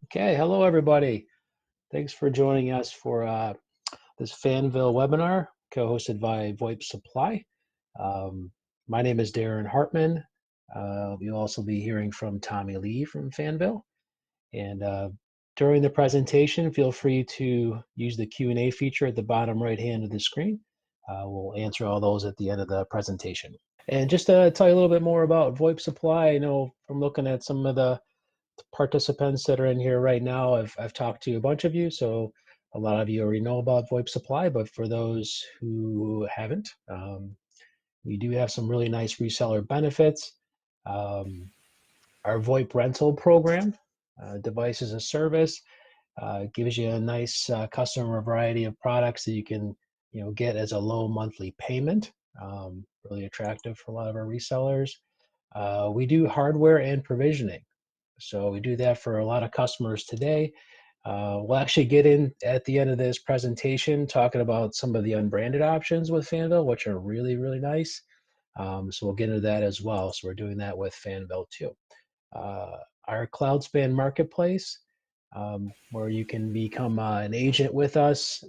Okay, hello everybody. Thanks for joining us for this Fanvil webinar, co-hosted by VoIP Supply. My name is Darren Hartman. You'll also be hearing from Tommy Lee from Fanvil. And during the presentation, feel free to use the Q&A feature at the bottom right hand of the screen. We'll answer all those at the end of the presentation. And just to tell you a little bit more about VoIP Supply, I know from looking at some of the participants that are in here right now, I've talked to a bunch of you, so a lot of you already know about VoIP Supply, but for those who haven't, we do have some really nice reseller benefits. Our VoIP rental program, device as a service, gives you a nice customer variety of products that you can get as a low monthly payment. Really attractive for a lot of our resellers. We do hardware and provisioning. So we do that for a lot of customers today. We'll actually get in at the end of this presentation talking about some of the unbranded options with Fanvil, which are really, really nice. So we'll get into that as well. So we're doing that with Fanvil too. Our CloudSpan marketplace, where you can become an agent with us,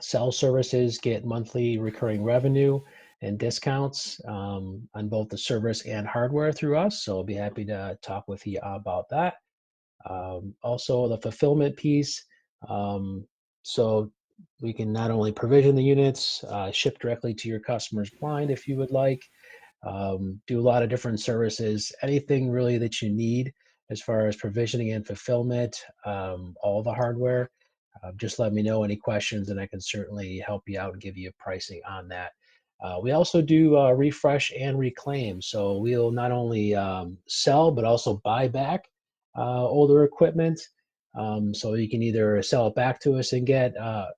sell services, get monthly recurring revenue and discounts on both the service and hardware through us. So I'll be happy to talk with you about that. Also the fulfillment piece. So we can not only provision the units, ship directly to your customer's blind if you would like, do a lot of different services, anything really that you need as far as provisioning and fulfillment, all the hardware. Just let me know any questions and I can certainly help you out and give you pricing on that. We also do refresh and reclaim. So we'll not only sell, but also buy back older equipment. So you can either sell it back to us and get a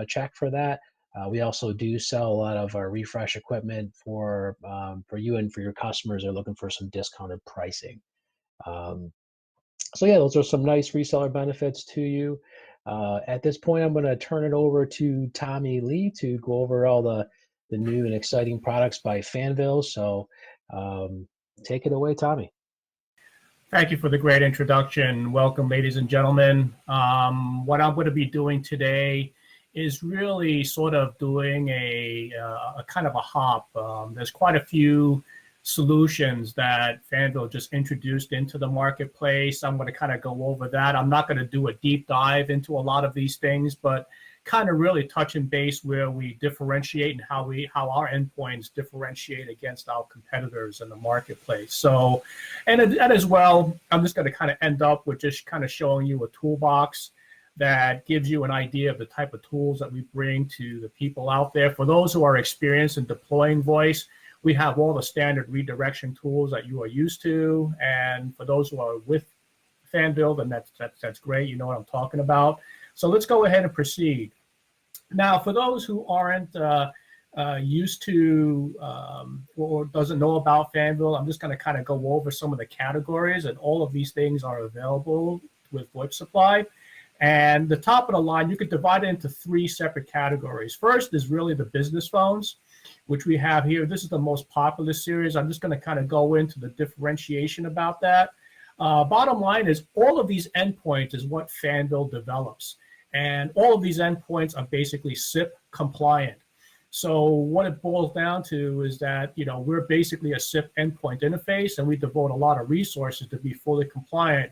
check for that. We also do sell a lot of our refresh equipment for you and for your customers who are looking for some discounted pricing. So yeah, those are some nice reseller benefits to you. At this point, I'm going to turn it over to Tommy Lee to go over all the new and exciting products by Fanvil. So take it away, Tommy. Thank you for the great introduction. Welcome, ladies and gentlemen. What I'm going to be doing today is really sort of doing a kind of a hop. There's quite a few solutions that Fanvil just introduced into the marketplace. I'm going to kind of go over that. I'm not going to do a deep dive into a lot of these things, but kind of really touching base where we differentiate and how our endpoints differentiate against our competitors in the marketplace. So, and as well, I'm just going to kind of end up with just kind of showing you a toolbox that gives you an idea of the type of tools that we bring to the people out there. For those who are experienced in deploying voice, we have all the standard redirection tools that you are used to. And for those who are with Fanvil, then that's great. You know what I'm talking about. So let's go ahead and proceed. Now, for those who aren't used to or doesn't know about Fanvil, I'm just going to kind of go over some of the categories, and all of these things are available with VoIP Supply. And the top of the line, you could divide it into three separate categories. First is really the business phones, which we have here. This is the most popular series. I'm just going to kind of go into the differentiation about that. Bottom line is all of these endpoints is what Fanvil develops. And all of these endpoints are basically SIP compliant. So what it boils down to is that, we're basically a SIP endpoint interface, and we devote a lot of resources to be fully compliant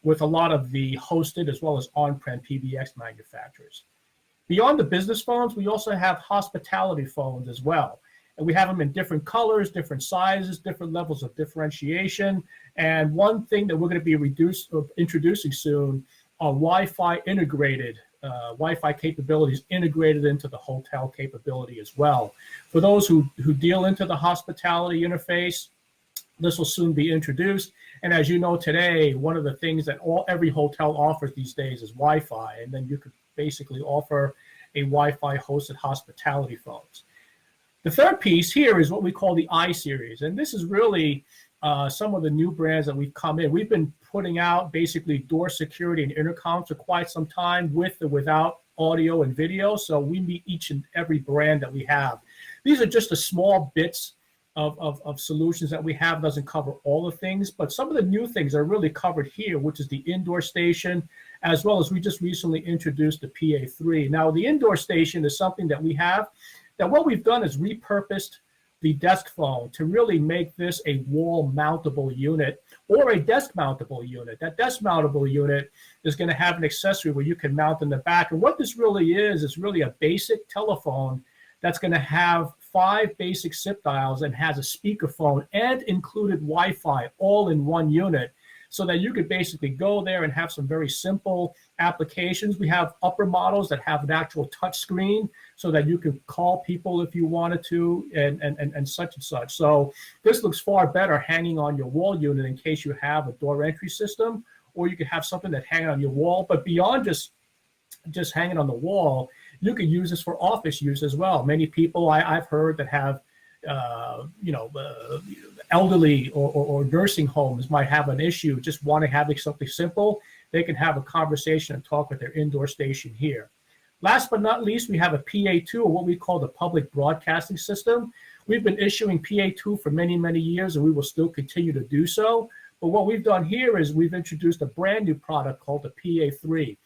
with a lot of the hosted as well as on-prem PBX manufacturers. Beyond the business phones, we also have hospitality phones as well. And we have them in different colors, different sizes, different levels of differentiation. And one thing that we're going to be introducing soon are Wi-Fi integrated, Wi-Fi capabilities integrated into the hotel capability as well. For those who deal into the hospitality interface, this will soon be introduced. And as you know today, one of the things that every hotel offers these days is Wi-Fi. And then you could basically offer a Wi-Fi hosted hospitality phones. The third piece here is what we call the I-Series. And this is really some of the new brands that we've come in. We've been putting out basically door security and intercoms for quite some time, with or without audio and video. So we meet each and every brand that we have. These are just the small bits of solutions that we have doesn't cover all the things, but some of the new things are really covered here, which is the indoor station, as well as we just recently introduced the PA3. Now, the indoor station is something that we have, that what we've done is repurposed the desk phone to really make this a wall mountable unit or a desk mountable unit. That desk mountable unit is going to have an accessory where you can mount in the back. And what this really is really a basic telephone that's going to have 5 basic SIP dials and has a speakerphone and included Wi-Fi all in one unit, so that you could basically go there and have some very simple applications. We have upper models that have an actual touch screen so that you could call people if you wanted to, and such and such. So this looks far better hanging on your wall unit in case you have a door entry system, or you could have something that hang on your wall. But beyond just hanging on the wall, you can use this for office use as well. Many people I've heard that have elderly or nursing homes might have an issue, just want to have something simple. They can have a conversation and talk with their indoor station here. Last but not least, we have a PA2, or what we call the public broadcasting system. We've been issuing PA2 for many, many years, and we will still continue to do so. But what we've done here is we've introduced a brand new product called the PA3.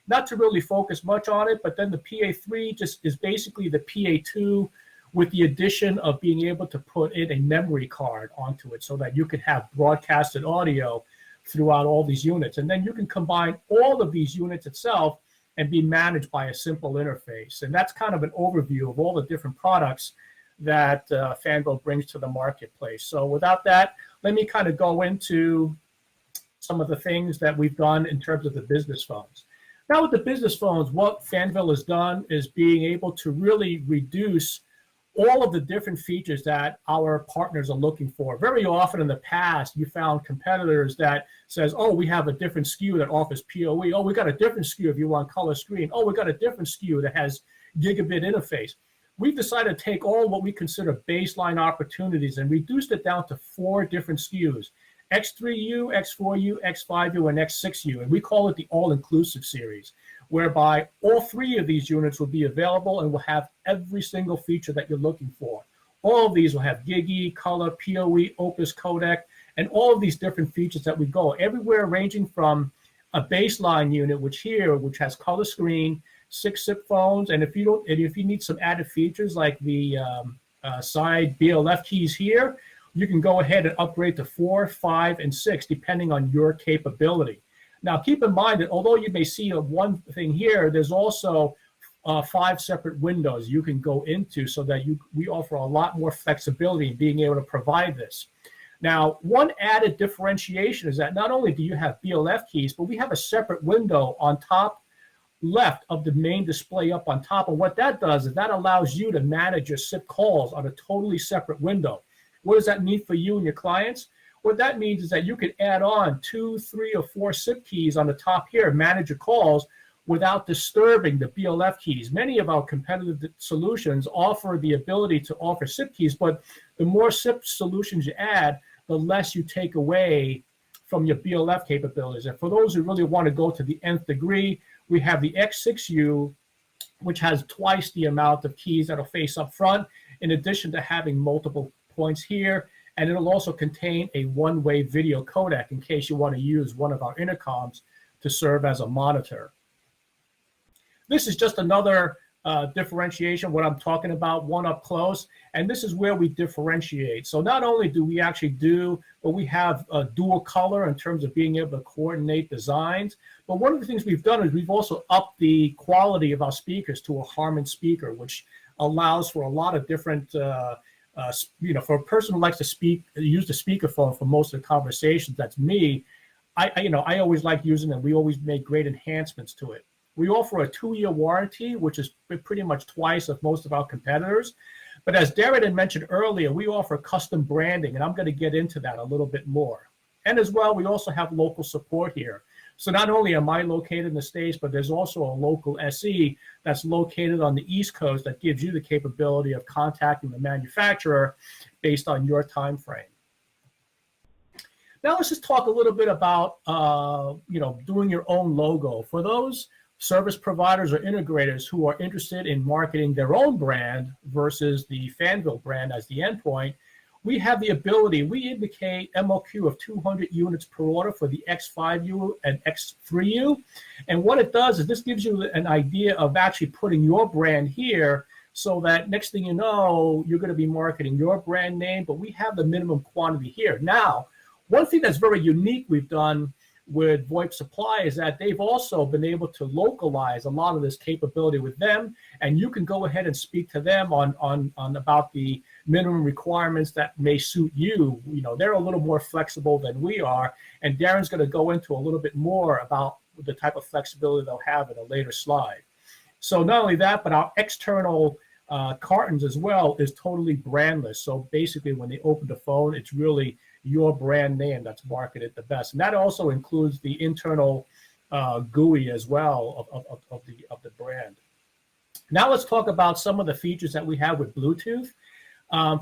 Not to really focus much on it, but then the PA3 just is basically the PA2 with the addition of being able to put in a memory card onto it so that you can have broadcasted audio throughout all these units. And then you can combine all of these units itself and be managed by a simple interface. And that's kind of an overview of all the different products that Fanvil brings to the marketplace. So without that, let me kind of go into some of the things that we've done in terms of the business phones. Now with the business phones, what Fanvil has done is being able to really reduce all of the different features that our partners are looking for. Very often in the past, you found competitors that says, oh, we have a different SKU that offers PoE. Oh, we got a different SKU if you want color screen. Oh, we got a different SKU that has gigabit interface. We've decided to take all what we consider baseline opportunities and reduced it down to 4 different SKUs: X3U, X4U, X5U, and X6U. And we call it the all-inclusive series, whereby all 3 of these units will be available and will have every single feature that you're looking for. All of these will have Gigi, color, PoE, Opus, codec, and all of these different features that we go everywhere, ranging from a baseline unit, which has color screen, 6 SIP phones, and if you need some added features like the side BLF keys here, you can go ahead and upgrade to 4, 5, and 6, depending on your capability. Now, keep in mind that although you may see one thing here, there's also 5 separate windows you can go into, so that we offer a lot more flexibility in being able to provide this. Now, one added differentiation is that not only do you have BLF keys, but we have a separate window on top left of the main display up on top. And what that does is that allows you to manage your SIP calls on a totally separate window. What does that mean for you and your clients? What that means is that you can add on 2, 3, or 4 SIP keys on the top here, manage your calls without disturbing the BLF keys. Many of our competitive solutions offer the ability to offer SIP keys, but the more SIP solutions you add, the less you take away from your BLF capabilities. And for those who really want to go to the nth degree, we have the X6U, which has twice the amount of keys that'll face up front, in addition to having multiple points here. And it'll also contain a one-way video codec in case you want to use one of our intercoms to serve as a monitor. This is just another differentiation, what I'm talking about, one up close. And this is where we differentiate. So not only do we actually do, but we have a dual color in terms of being able to coordinate designs. But one of the things we've done is we've also upped the quality of our speakers to a Harman speaker, which allows for a lot of different for a person who likes to use the speakerphone for most of the conversations, that's me. I always like using it. We always make great enhancements to it. We offer a 2-year warranty, which is pretty much twice of most of our competitors. But as Darren had mentioned earlier, we offer custom branding, and I'm going to get into that a little bit more. And as well, we also have local support here. So not only am I located in the States, but there's also a local SE that's located on the East Coast that gives you the capability of contacting the manufacturer based on your time frame. Now let's just talk a little bit about doing your own logo. For those service providers or integrators who are interested in marketing their own brand versus the Fanvil brand as the endpoint, we have the ability, we indicate MOQ of 200 units per order for the X5U and X3U. And what it does is this gives you an idea of actually putting your brand here, so that next thing you know, you're going to be marketing your brand name, but we have the minimum quantity here. Now, one thing that's very unique we've done with VoIP Supply is that they've also been able to localize a lot of this capability with them, and you can go ahead and speak to them on about the minimum requirements that may suit you. You know, they're a little more flexible than we are, and Darren's going to go into a little bit more about the type of flexibility they'll have in a later slide. So not only that, but our external cartons as well is totally brandless. So basically, when they open the phone, it's really your brand name that's marketed the best, and that also includes the internal GUI as well of the brand. Now let's talk about some of the features that we have with Bluetooth.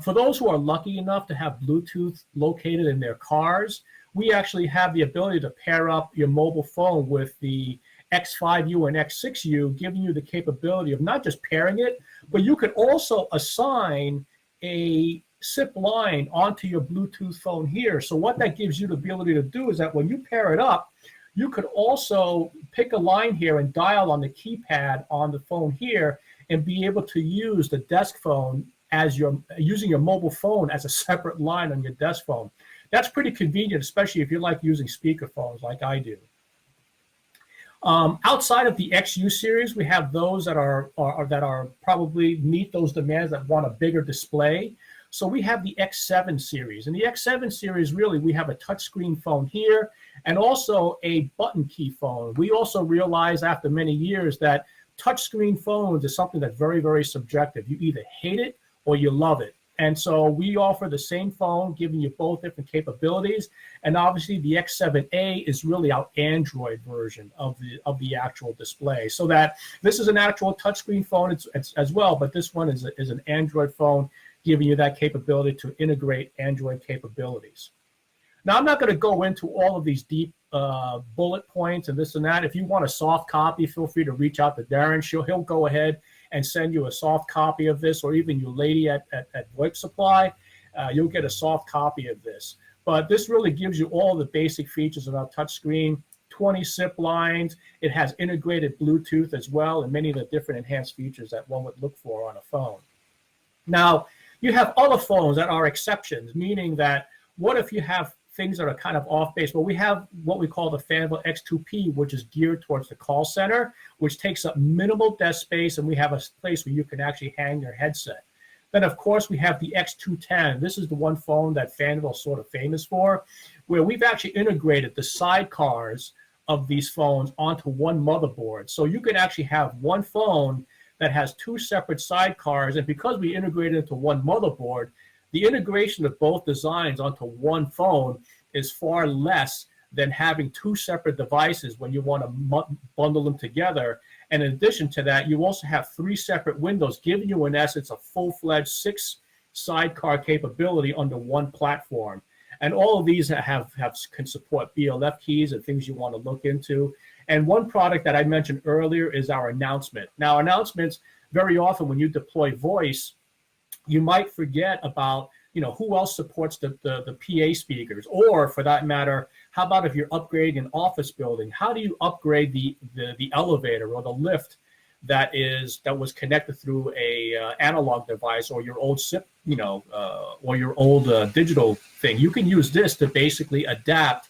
For those who are lucky enough to have Bluetooth located in their cars, we actually have the ability to pair up your mobile phone with the X5U and X6U, giving you the capability of not just pairing it, but you could also assign a SIP line onto your Bluetooth phone here. So what that gives you the ability to do is that when you pair it up, you could also pick a line here and dial on the keypad on the phone here and be able to use the desk phone as using your mobile phone as a separate line on your desk phone. That's pretty convenient, especially if you like using speakerphones like I do. Outside of the XU series, we have those that are probably meet those demands that want a bigger display. So we have the X7 series. And the X7 series, really, we have a touchscreen phone here and also a button key phone. We also realize after many years that touchscreen phones is something that's very, very subjective. You either hate it or you love it. And so we offer the same phone, giving you both different capabilities. And obviously the X7A is really our Android version of the actual display. So that this is an actual touchscreen phone it's as well, but this one is an Android phone, giving you that capability to integrate Android capabilities. Now, I'm not going to go into all of these deep bullet points and this and that. If you want a soft copy, feel free to reach out to Darren. He'll go ahead and send you a soft copy of this, or even you lady at VoIP Supply, you'll get a soft copy of this. But this really gives you all the basic features of our touchscreen, 20 SIP lines. It has integrated Bluetooth as well, and many of the different enhanced features that one would look for on a phone. Now, you have other phones that are exceptions, meaning that what if you have things that are kind of off base? Well, we have what we call the Fanvil X2P, which is geared towards the call center, which takes up minimal desk space, and we have a place where you can actually hang your headset. Then, of course, we have the X210. This is the one phone that Fanvil is sort of famous for, where we've actually integrated the sidecars of these phones onto one motherboard. So you can actually have one phone that has two separate sidecars, and because we integrated into one motherboard, the integration of both designs onto one phone is far less than having two separate devices when you want to bundle them together. And in addition to that, you also have three separate windows, giving you, in essence, a full-fledged 6 sidecar capability under one platform. And all of these can support BLF keys and things you want to look into. And one product that I mentioned earlier is our announcement. Now, announcements, very often when you deploy voice, you might forget about, who else supports the PA speakers, or for that matter, how about if you're upgrading an office building? How do you upgrade the elevator or the lift that was connected through a analog device, or your old SIP, or your old digital thing? You can use this to basically adapt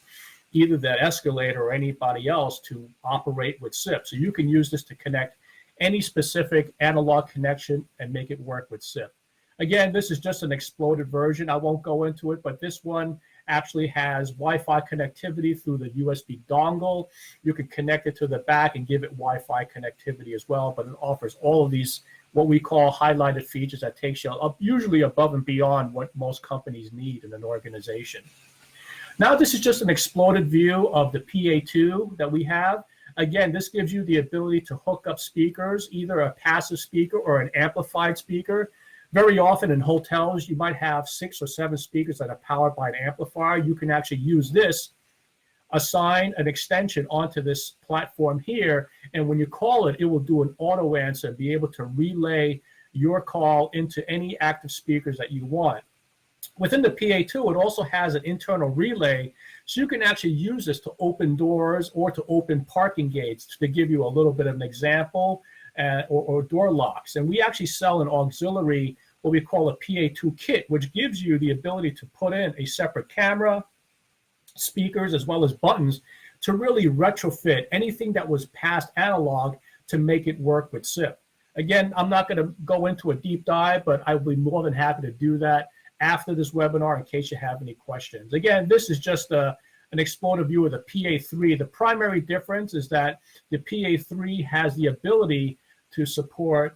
either the escalator or anybody else to operate with SIP. So you can use this to connect any specific analog connection and make it work with SIP. Again, this is just an exploded version. I won't go into it, but this one actually has Wi-Fi connectivity through the USB dongle. You can connect it to the back and give it Wi-Fi connectivity as well, but it offers all of these what we call highlighted features that takes you up, usually above and beyond what most companies need in an organization. Now, this is just an exploded view of the PA2 that we have. Again, this gives you the ability to hook up speakers, either a passive speaker or an amplified speaker. Very often in hotels, you might have 6 or 7 speakers that are powered by an amplifier. You can actually use this, assign an extension onto this platform here, and when you call it, it will do an auto answer and be able to relay your call into any active speakers that you want. Within the PA2, it also has an internal relay, so you can actually use this to open doors or to open parking gates, to give you a little bit of an example, or door locks. And we actually sell an auxiliary, what we call a PA2 kit, which gives you the ability to put in a separate camera, speakers, as well as buttons to really retrofit anything that was past analog to make it work with SIP. Again, I'm not going to go into a deep dive, but I will be more than happy to do that after this webinar in case you have any questions. Again, this is just an exploded view of the PA3. The primary difference is that the PA3 has the ability to support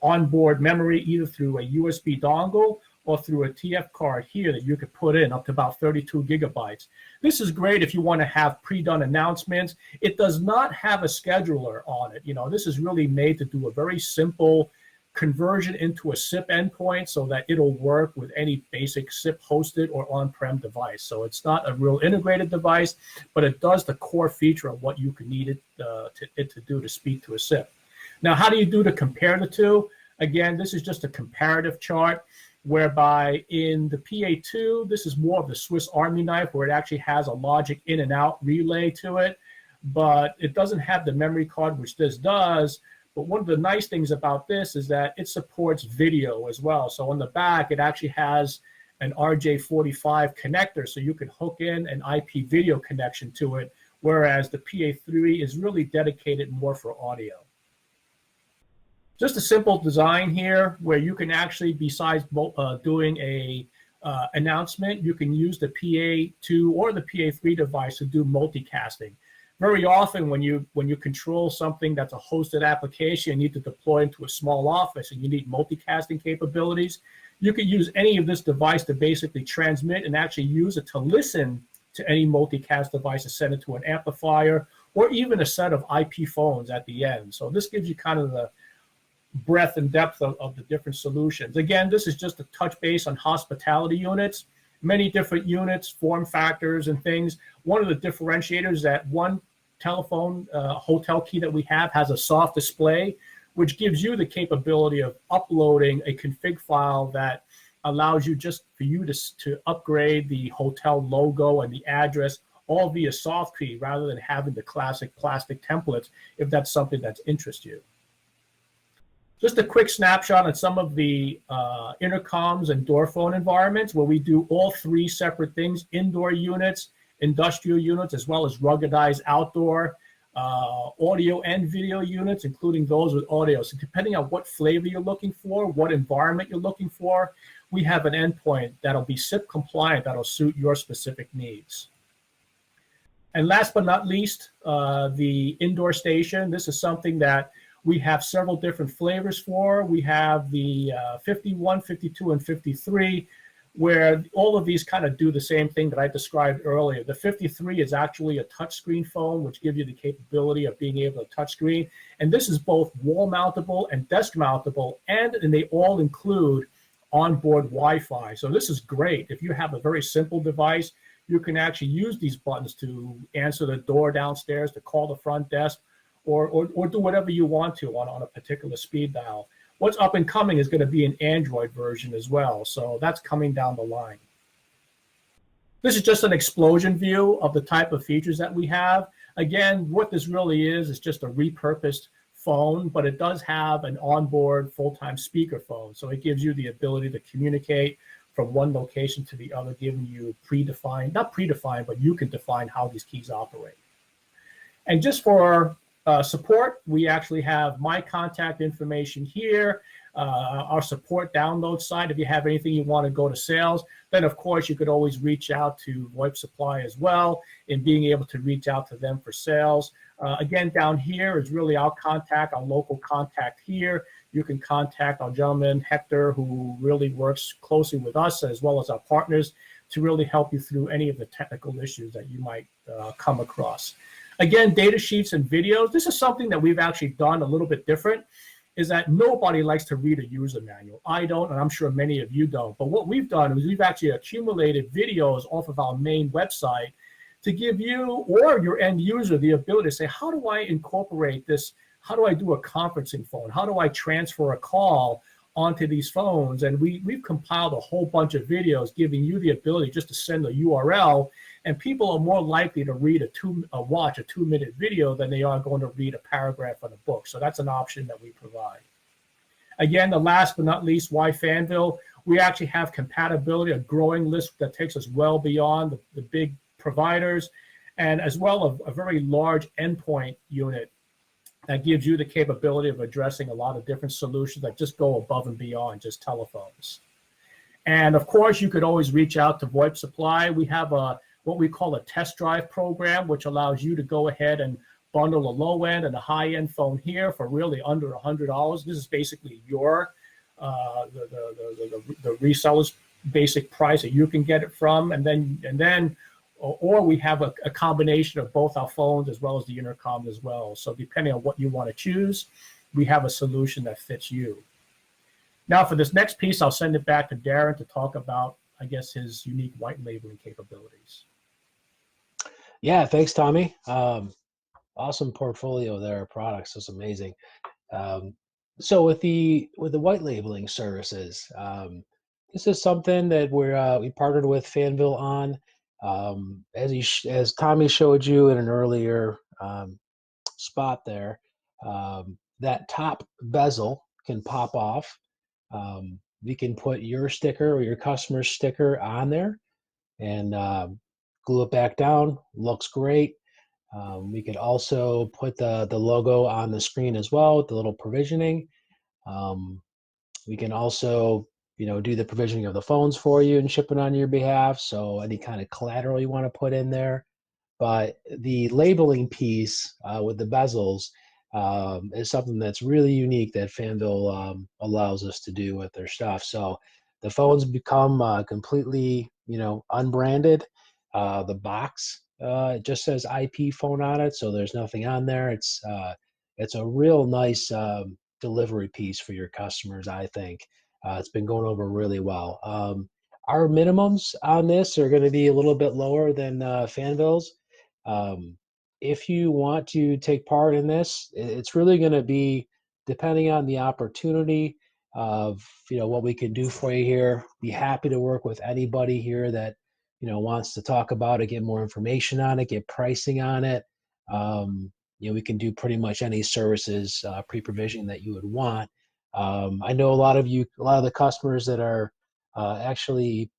onboard memory either through a USB dongle or through a TF card here that you could put in up to about 32 gigabytes. This is great if you want to have pre-done announcements. It does not have a scheduler on it. You know, this is really made to do a very simple conversion into a SIP endpoint so that it'll work with any basic SIP hosted or on-prem device. So it's not a real integrated device, but it does the core feature of what you could need it to do to speak to a SIP. Now, how do you do to compare the two? Again, this is just a comparative chart, whereby in the PA2, this is more of the Swiss Army knife, where it actually has a logic in and out relay to it, but it doesn't have the memory card, which this does. But one of the nice things about this is that it supports video as well. So on the back, it actually has an RJ45 connector, so you can hook in an IP video connection to it, whereas the PA3 is really dedicated more for audio. Just a simple design here where you can actually, besides doing a announcement, you can use the PA2 or the PA3 device to do multicasting. Very often when you control something that's a hosted application, you need to deploy into a small office and you need multicasting capabilities, you could use any of this device to basically transmit and actually use it to listen to any multicast device to send it to an amplifier or even a set of IP phones at the end. So this gives you kind of the breadth and depth of the different solutions. Again, this is just a touch base on hospitality units, many different units, form factors and things. One of the differentiators is that one telephone hotel key that we have has a soft display, which gives you the capability of uploading a config file that allows you just for you to upgrade the hotel logo and the address all via soft key rather than having the classic plastic templates if that's something that interests you. Just a quick snapshot on some of the intercoms and door phone environments where we do all three separate things: indoor units, industrial units, as well as ruggedized outdoor audio and video units, including those with audio. So depending on what flavor you're looking for, what environment you're looking for, we have an endpoint that'll be SIP compliant that'll suit your specific needs. And last but not least, the indoor station. This is something that we have several different flavors for. We have the 51, 52, and 53, where all of these kind of do the same thing that I described earlier. The 53 is actually a touchscreen phone, which gives you the capability of being able to touchscreen. And this is both wall mountable and desk mountable, and they all include onboard Wi-Fi. So this is great. If you have a very simple device, you can actually use these buttons to answer the door downstairs, to call the front desk, or do whatever you want to on a particular speed dial. What's up and coming is going to be an Android version as well, so that's coming down the line. This is just an explosion view of the type of features that we have. Again, what this really is just a repurposed phone, but it does have an onboard full-time speakerphone, so it gives you the ability to communicate from one location to the other, giving you predefined, not predefined, but you can define how these keys operate. And just for support, we actually have my contact information here, our support download site. If you have anything you want to go to sales, then of course you could always reach out to VoIP Supply as well in being able to reach out to them for sales. Again, down here is really our contact, our local contact here. You can contact our gentleman, Hector, who really works closely with us as well as our partners to really help you through any of the technical issues that you might come across. Again, data sheets and videos. This is something that we've actually done a little bit different, is that nobody likes to read a user manual. I don't, and I'm sure many of you don't. But what we've done is we've actually accumulated videos off of our main website to give you or your end user the ability to say, how do I incorporate this? How do I do a conferencing phone? How do I transfer a call onto these phones. And we've compiled a whole bunch of videos giving you the ability just to send a URL, and people are more likely to watch a 2-minute video than they are going to read a paragraph in a book. So that's an option that we provide. Again, the last but not least, why Fanvil? We actually have compatibility, a growing list that takes us well beyond the big providers, and as well a very large endpoint unit that gives you the capability of addressing a lot of different solutions that just go above and beyond just telephones. And of course, you could always reach out to VoIP Supply. We have what we call a test drive program, which allows you to go ahead and bundle a low end and a high end phone here for really under $100. This is basically your the reseller's basic price that you can get it from, and then or we have a combination of both our phones as well as the intercom as well. So depending on what you want to choose, we have a solution that fits you. Now for this next piece, I'll send it back to Darren to talk about, I guess, his unique white labeling capabilities. Yeah, thanks, Tommy. Awesome portfolio there of products. That's amazing. So with the white labeling services, this is something that we partnered with Fanvil on. As Tommy showed you in an earlier spot there, that top bezel can pop off. We can put your sticker or your customer's sticker on there and glue it back down. Looks great. We could also put the logo on the screen as well with the little provisioning. We can also, do the provisioning of the phones for you and ship it on your behalf. So any kind of collateral you want to put in there. But the labeling piece with the bezels is something that's really unique that Fanvil allows us to do with their stuff. So the phones become completely, unbranded. The box it just says IP phone on it, so there's nothing on there. It's a real nice delivery piece for your customers, I think. It's been going over really well. Our minimums on this are going to be a little bit lower than Fanvil's. If you want to take part in this, it's really going to be depending on the opportunity of what we can do for you here. Be happy to work with anybody here that wants to talk about it, get more information on it, get pricing on it. We can do pretty much any services pre-provision that you would want. I know a lot of the customers that are actually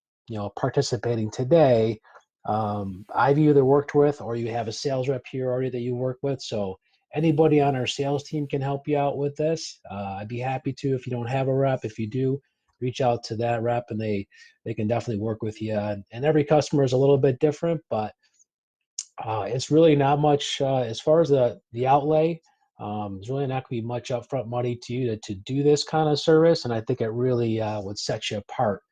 participating today, I've either worked with, or you have a sales rep here already that you work with. So anybody on our sales team can help you out with this. I'd be happy to. If you don't have a rep, if you do, reach out to that rep and they can definitely work with you. And every customer is a little bit different, but it's really not much as far as the outlay. There's really not going to be much upfront money to you to do this kind of service, and I think it really would set you apart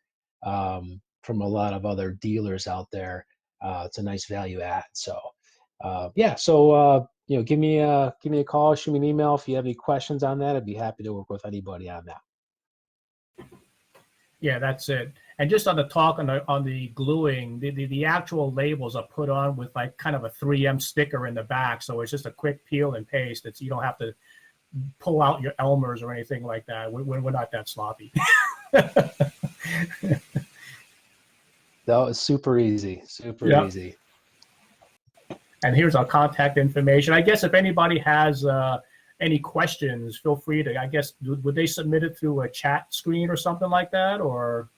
from a lot of other dealers out there. It's a nice value add. So give me a call, shoot me an email if you have any questions on that. I'd be happy to work with anybody on that. Yeah, that's it. And just on the talk on the gluing, the actual labels are put on with like kind of a 3M sticker in the back, so it's just a quick peel and paste. You don't have to pull out your Elmers or anything like that. We're not that sloppy. That was super easy, easy. And here's our contact information. I guess if anybody has any questions, feel free to, I guess, would they submit it through a chat screen or something like that, or?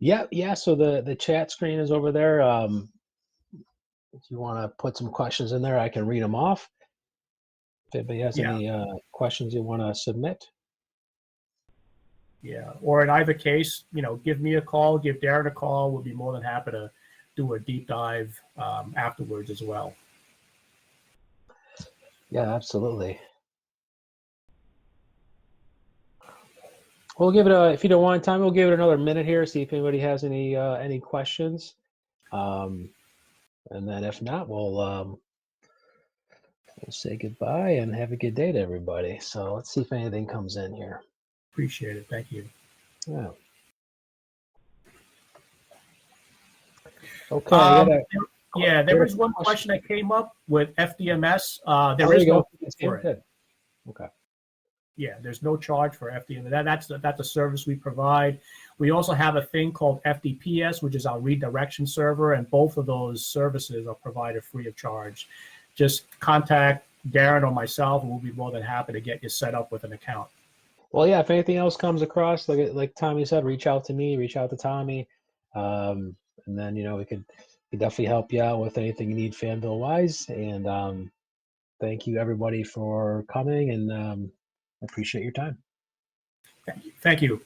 Yeah. So the chat screen is over there. If you want to put some questions in there, I can read them off. If anybody has any questions you want to submit. Yeah, or in either case, give me a call, give Darren a call. We'll be more than happy to do a deep dive afterwards as well. Yeah, absolutely. We'll give it if you don't want time, we'll give it another minute here, see if anybody has any questions. And then if not, we'll say goodbye and have a good day to everybody. So let's see if anything comes in here. Appreciate it. Thank you. Yeah. Okay. There was one question that came up with FDMS. There is no for it. Okay. Yeah, there's no charge for FD. That's a service we provide. We also have a thing called FDPS, which is our redirection server, and both of those services are provided free of charge. Just contact Darren or myself, and we'll be more than happy to get you set up with an account. Well, yeah, if anything else comes across, like Tommy said, reach out to me, reach out to Tommy, and then we could definitely help you out with anything you need Fanvil wise. And thank you everybody for coming, and I appreciate your time. Thank you.